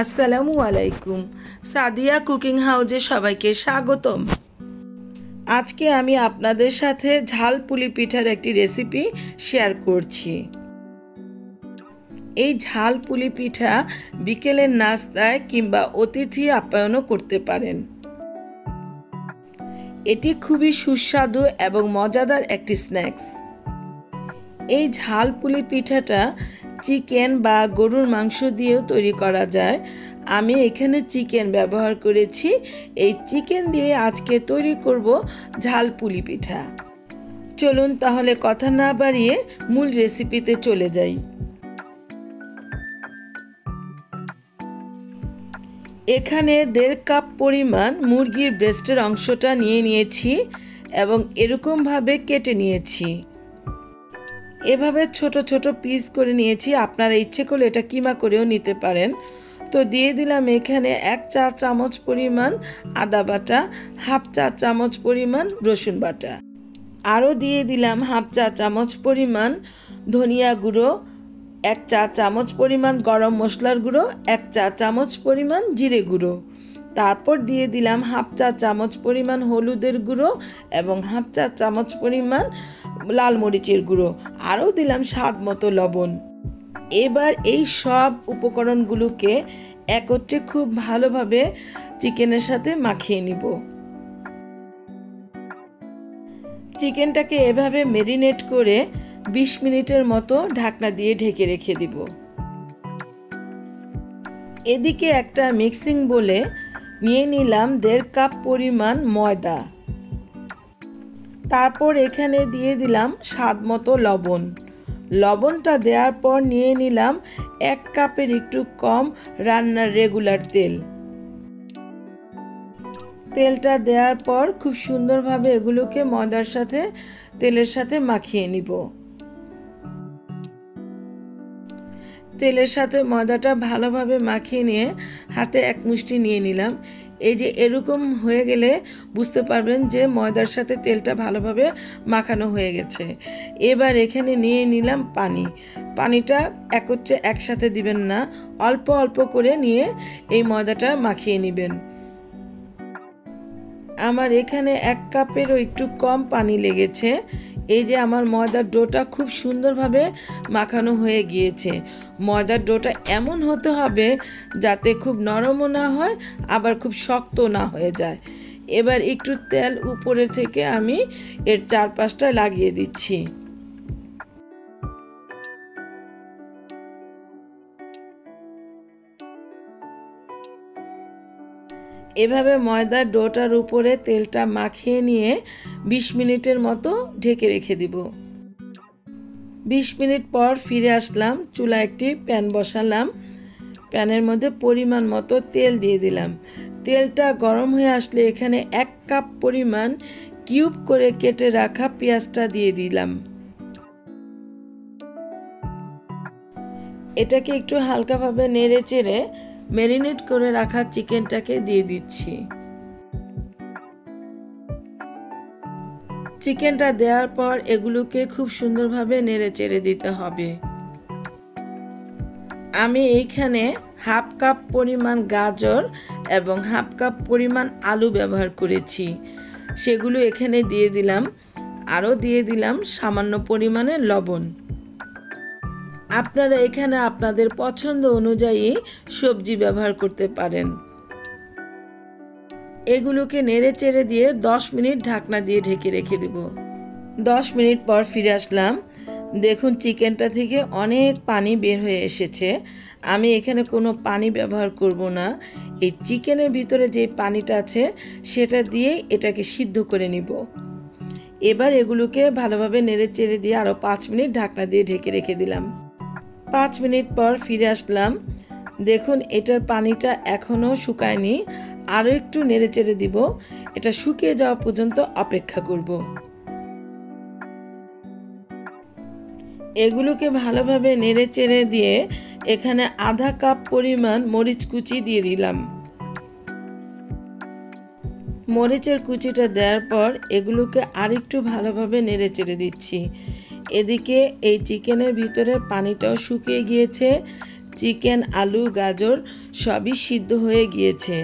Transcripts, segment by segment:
আসসালামু আলাইকুম। সাদিয়া কুকিং হাউজে সবাইকে স্বাগতম। আজকে আমি আপনাদের সাথে ঝাল পুলি পিঠার একটি রেসিপি শেয়ার করছি। এই ঝাল পুলি পিঠা বিকেলের নাস্তায় কিংবা অতিথি আপ্যায়নও করতে পারেন। এটি খুবই সুস্বাদু এবং মজাদার একটি স্ন্যাক্স। এই ঝাল পুলি পিঠাটা চিকেন বা গরুর মাংস দিয়েও তৈরি করা যায়। আমি এখানে চিকেন ব্যবহার করেছি। এই চিকেন দিয়ে আজকে তৈরি করব ঝাল পুলি পিঠা। চলুন তাহলে কথা না বাড়িয়ে মূল রেসিপিতে চলে যাই। এখানে 1.5 কাপ পরিমাণ মুরগির ব্রেস্টের অংশটা নিয়েছি এবং এরকমভাবে কেটে নিয়েছি। এভাবে ছোট ছোট পিস করে নিয়েছি। আপনারা ইচ্ছে করলে এটা কিমা করেও নিতে পারেন। তো দিয়ে দিলাম এখানে 1 চা চামচ পরিমাণ আদা বাটা, 1/2 চা চামচ পরিমাণ রসুন বাটা, আরও দিয়ে দিলাম 1/2 চা চামচ পরিমাণ ধনিয়া গুঁড়ো, 1 চা চামচ পরিমাণ গরম মশলার গুঁড়ো, 1 চা চামচ পরিমাণ জিরে গুঁড়ো, তারপর দিয়ে দিলাম 1/2 চা চামচ পরিমাণ হলুদের গুঁড়ো এবং 1/2 চা চামচ পরিমাণ লাল মরিচের গুঁড়ো, আরও দিলাম স্বাদ মতো লবণ। এবার এই সব উপকরণগুলোকে একত্রে খুব ভালোভাবে চিকেনের সাথে মাখিয়ে নিব। চিকেনটাকে এভাবে ম্যারিনেট করে 20 মিনিটের মতো ঢাকনা দিয়ে ঢেকে রেখে দিব। এদিকে একটা মিক্সিং বোলে নিয়ে নিলাম 1.5 কাপ পরিমাণ ময়দা, তারপর এখানে দিয়ে দিলাম স্বাদ মতো লবণ। লবণটা দেওয়ার পর নিয়ে নিলাম 1 কাপের একটু কম রান্নার রেগুলার তেল। তেলটা দেওয়ার পর খুব সুন্দরভাবে এগুলোকে ময়দার সাথে তেলের সাথে মাখিয়ে নিব। তেলের সাথে ময়দাটা ভালোভাবে মাখিয়ে নিয়ে হাতে এক মুষ্টি নিয়ে নিলাম। এই যে এরকম হয়ে গেলে বুঝতে পারবেন যে ময়দার সাথে তেলটা ভালোভাবে মাখানো হয়ে গেছে। এবার এখানে নিয়ে নিলাম পানি। পানিটা একত্রে একসাথে দিবেন না, অল্প অল্প করে নিয়ে এই ময়দাটা মাখিয়ে নেবেন। আমার এখানে 1 কাপেরও একটু কম পানি লেগেছে। এই যে আমার ময়দার ডোটা খুব সুন্দরভাবে মাখানো হয়ে গিয়েছে। ময়দার ডোটা এমন হতে হবে যাতে খুব নরমও না হয় আবার খুব শক্ত না হয়ে যায়। এবার একটু তেল উপরের থেকে আমি এর চারপাশটা লাগিয়ে দিচ্ছি। এভাবে ময়দার ডোটার উপরে তেলটা মাখিয়ে নিয়ে 20 মিনিটের মতো ঢেকে রেখে দিব। 20 মিনিট পর ফিরে আসলাম। চুলায় একটি প্যান বসালাম। প্যানের মধ্যে পরিমাণ মতো তেল দিয়ে দিলাম। তেলটা গরম হয়ে আসলে এখানে 1 কাপ পরিমাণ কিউব করে কেটে রাখা পেঁয়াজটা দিয়ে দিলাম। এটাকে একটু হালকাভাবে নেড়ে চেড়ে ম্যারিনেট করে রাখা চিকেনটাকে দিয়ে দিচ্ছি। চিকেনটা দেওয়ার পর এগুলোকে খুব সুন্দরভাবে নেড়ে চেড়ে দিতে হবে। আমি এইখানে 1/2 কাপ পরিমাণ গাজর এবং 1/2 কাপ পরিমাণ আলু ব্যবহার করেছি, সেগুলো এখানে দিয়ে দিলাম। আরও দিয়ে দিলাম সামান্য পরিমাণে লবণ। আপনারা এখানে আপনাদের পছন্দ অনুযায়ী সবজি ব্যবহার করতে পারেন। এগুলোকে নেড়ে চেড়ে দিয়ে 10 মিনিট ঢাকনা দিয়ে ঢেকে রেখে দেব। 10 মিনিট পর ফিরে আসলাম। দেখুন চিকেনটা থেকে অনেক পানি বের হয়ে এসেছে। আমি এখানে কোনো পানি ব্যবহার করব না। এই চিকেনের ভিতরে যে পানিটা আছে সেটা দিয়ে এটাকে সিদ্ধ করে নিব। এবার এগুলোকে ভালোভাবে নেড়ে চেড়ে দিয়ে আরও 5 মিনিট ঢাকনা দিয়ে ঢেকে রেখে দিলাম। 5 মিনিট পর ফিরে আসলাম। দেখুন এটার পানিটা এখনও শুকায়নি। আরও একটু নেড়ে চেড়ে দিব। এটা শুকিয়ে যাওয়া পর্যন্ত অপেক্ষা করব। এগুলোকে ভালোভাবে নেড়ে চেড়ে দিয়ে এখানে 1/2 কাপ পরিমাণ মরিচ কুচি দিয়ে দিলাম। মরিচের কুচিটা দেওয়ার পর এগুলোকে আরেকটু ভালোভাবে নেড়ে চেড়ে দিচ্ছি। এদিকে এই চিকেনের ভিতরের পানিটাও শুকিয়ে গিয়েছে, চিকেন, আলু, গাজর সবই সিদ্ধ হয়ে গিয়েছে।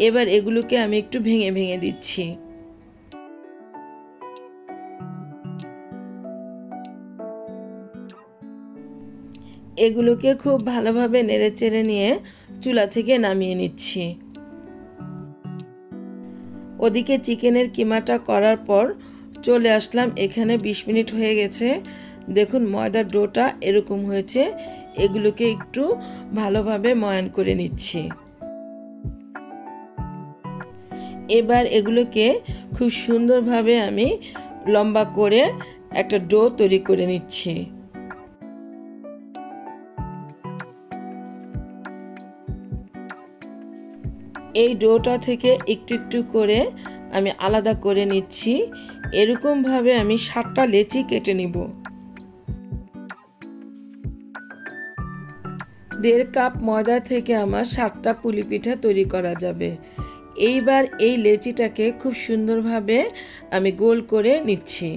এবার এগুলোকে আমি একটু ভেঙে ভেঙে দিচ্ছি। এগুলোকে খুব ভালোভাবে নেড়েচেড়ে নিয়ে চুলা থেকে নামিয়ে নিচ্ছি। ওদিকে চিকেনের কিমাটা করার পর চলে আসলাম এখানে। 20 মিনিট হয়ে গেছে। দেখুন ময়দার ডোটা এরকম হয়েছে। এগুলোকে একটু ভালোভাবে ময়ান করে নিচ্ছি। এবার এগুলোকে খুব সুন্দরভাবে আমি লম্বা করে একটা ডো তৈরি করে নিচ্ছি। এই ডোটা থেকে একটু একটু করে আমি আলাদা করে নিচ্ছি। এরকমভাবে আমি 7টা লেচি কেটে নিব। 1.5 কাপ ময়দা থেকে আমার 7টা পুলি পিঠা তৈরি করা যাবে। এইবার এই লেচিটাকে খুব সুন্দরভাবে আমি গোল করে নিচ্ছি।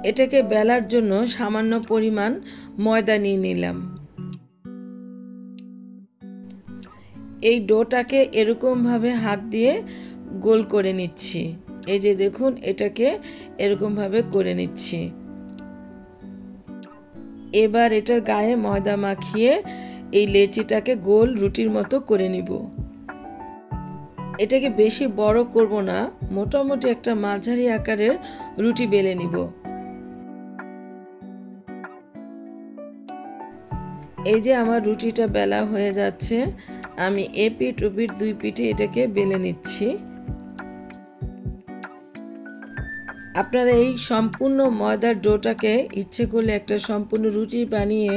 এটাকে বেলার জন্য সামান্য পরিমাণ ময়দা নিয়ে নিলাম। এই ডোটাকে এরকমভাবে হাত দিয়ে গোল করে নিচ্ছি। এই যে দেখুন, এটাকে এরকমভাবে করে নিচ্ছি। এবার এটার গায়ে ময়দা মাখিয়ে এই লেচিটাকে গোল রুটির মতো করে নিব। এটাকে বেশি বড় করব না, মোটামুটি একটা মাঝারি আকারের রুটি বেলে নিব। এই যে আমার রুটিটা বেলা হয়ে যাচ্ছে। আমি এপিঠ ওপিঠ 2 পিঠে এটাকে বেলে নিচ্ছি। আপনারা এই সম্পূর্ণ ময়দার ডোটাকে ইচ্ছে করলে একটা সম্পূর্ণ রুটি বানিয়ে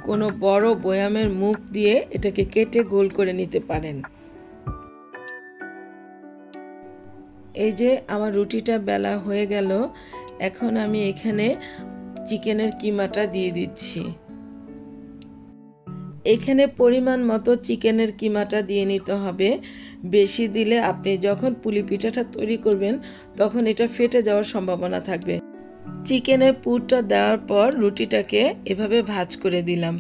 কোনো বড় বয়ামের মুখ দিয়ে এটাকে কেটে গোল করে নিতে পারেন। এই যে আমার রুটিটা বেলা হয়ে গেল। এখন আমি এখানে চিকেনের কিমাটা দিয়ে দিচ্ছি। এখানে পরিমাণ মতো চিকেনের কিমাটা দিয়ে নিতে হবে। বেশি দিলে আপনি যখন পুলি পিঠাটা তৈরি করবেন তখন এটা ফেটে যাওয়ার সম্ভাবনা থাকবে। চিকেনের পুরটা দেওয়ার পর রুটিটাকে এভাবে ভাঁজ করে দিলাম।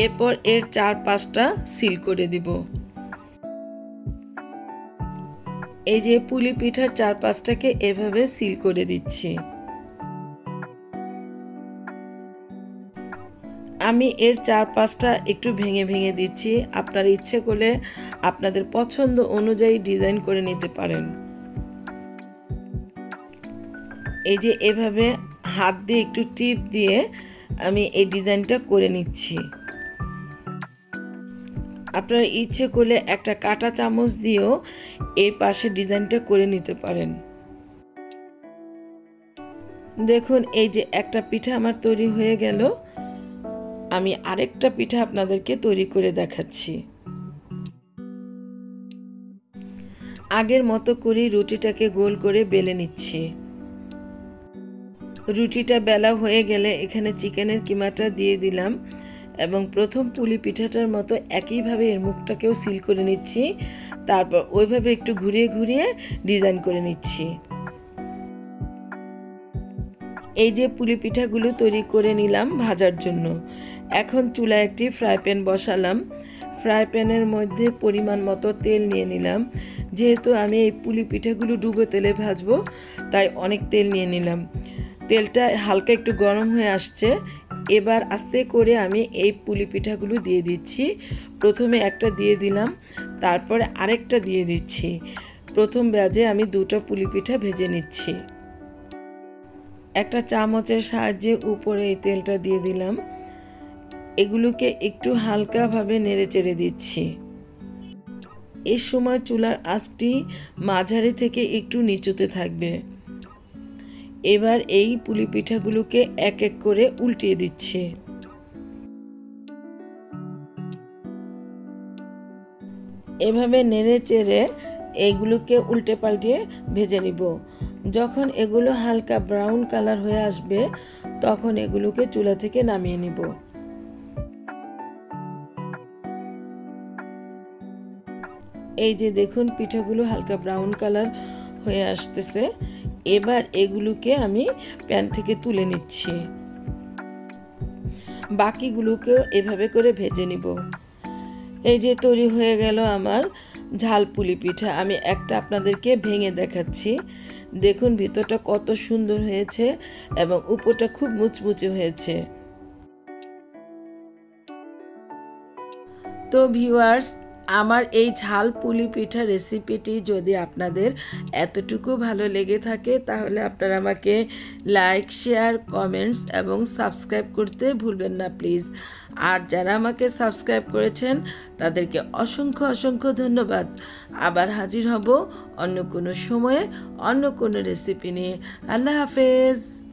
এরপর এর 4-5টা সিল করে দিব। এই যে পুলি পিঠার 4-5টাকে এভাবে সিল করে দিচ্ছি। আমি এর 4-5টা একটু ভেঙে ভেঙে দিচ্ছি। আপনার ইচ্ছে করলে আপনাদের পছন্দ অনুযায়ী ডিজাইন করে নিতে পারেন। এই যে এভাবে হাত দিয়ে একটু টিপ দিয়ে আমি এই ডিজাইনটা করে নিচ্ছি। আপনারা ইচ্ছে করলে একটা কাঁটা চামচ দিয়েও এই পাশে ডিজাইনটা করে নিতে পারেন। দেখুন এই যে একটা পিঠা আমার তৈরি হয়ে গেল। আমি আরেকটা পিঠা আপনাদেরকে তৈরি করে দেখাচ্ছি। আগের মতো করে রুটিটাকে গোল করে বেলে নিচ্ছি। রুটিটা বেলা হয়ে গেলে এখানে চিকেনের কিমাটা দিয়ে দিলাম এবং প্রথম পুলি পিঠাটার মতো একইভাবে এর মুখটাকেও সিল করে নিচ্ছি। তারপর ওইভাবে একটু ঘুরিয়ে ঘুরিয়ে ডিজাইন করে নিচ্ছি। এই যে পুলি পিঠাগুলো তৈরি করে নিলাম ভাজার জন্য। এখন চুলায় একটি ফ্রাই প্যান বসালাম। ফ্রাই প্যানের মধ্যে পরিমাণ মতো তেল নিয়ে নিলাম। যেহেতু আমি এই পুলি পিঠাগুলো ডুবো তেলে ভাজবো তাই অনেক তেল নিয়ে নিলাম। তেলটা হালকা একটু গরম হয়ে আসছে। এবার আস্তে করে আমি এই পুলি পিঠাগুলো দিয়ে দিচ্ছি। প্রথমে একটা দিয়ে দিলাম, তারপরে আরেকটা দিয়ে দিচ্ছি। প্রথম ব্যাচে আমি 2টা পুলি পিঠা ভেজে নিচ্ছি। একটা চামচের সাহায্যে উপরে এই তেলটা দিয়ে দিলাম। এগুলোকে একটু হালকাভাবে নেড়েচেড়ে দিচ্ছি। এই সময় চুলার আঁচটি মাঝারি থেকে একটু নিচুতে থাকবে। এবার এই পুলি পিঠাগুলোকে এক এক করে উল্টিয়ে দিচ্ছি। এভাবে নেড়ে চেড়ে এইগুলোকে উল্টে পাল্টিয়ে ভেজে নিব। যখন এগুলো হালকা ব্রাউন কালার হয়ে আসবে তখন এগুলোকে চুলা থেকে নামিয়ে নিব। এই যে দেখুন পিঠাগুলো হালকা ব্রাউন কালার হয়ে আসতেছে। এবার এগুলোকে আমি প্যান থেকে তুলে নিচ্ছি। বাকিগুলোকেও এভাবে করে ভেজে নিব। এই যে তৈরি হয়ে গেল আমার ঝাল পুলি পিঠা। আমি একটা আপনাদেরকে ভেঙে দেখাচ্ছি। দেখুন ভিতরটা কত সুন্দর হয়েছে এবং উপরটা খুব মুচমুচে হয়েছে। তো ভিউয়ার্স, আমার এই ঝাল পুলি পিঠা রেসিপিটি যদি আপনাদের এতটুকু ভালো লেগে থাকে তাহলে আপনারা আমাকে লাইক, শেয়ার, কমেন্টস এবং সাবস্ক্রাইব করতে ভুলবেন না প্লিজ। আর যারা আমাকে সাবস্ক্রাইব করেছেন তাদেরকে অসংখ্য অসংখ্য ধন্যবাদ। আবার হাজির হব অন্য কোনো সময়ে অন্য কোনো রেসিপি নিয়ে। আল্লাহ হাফেজ।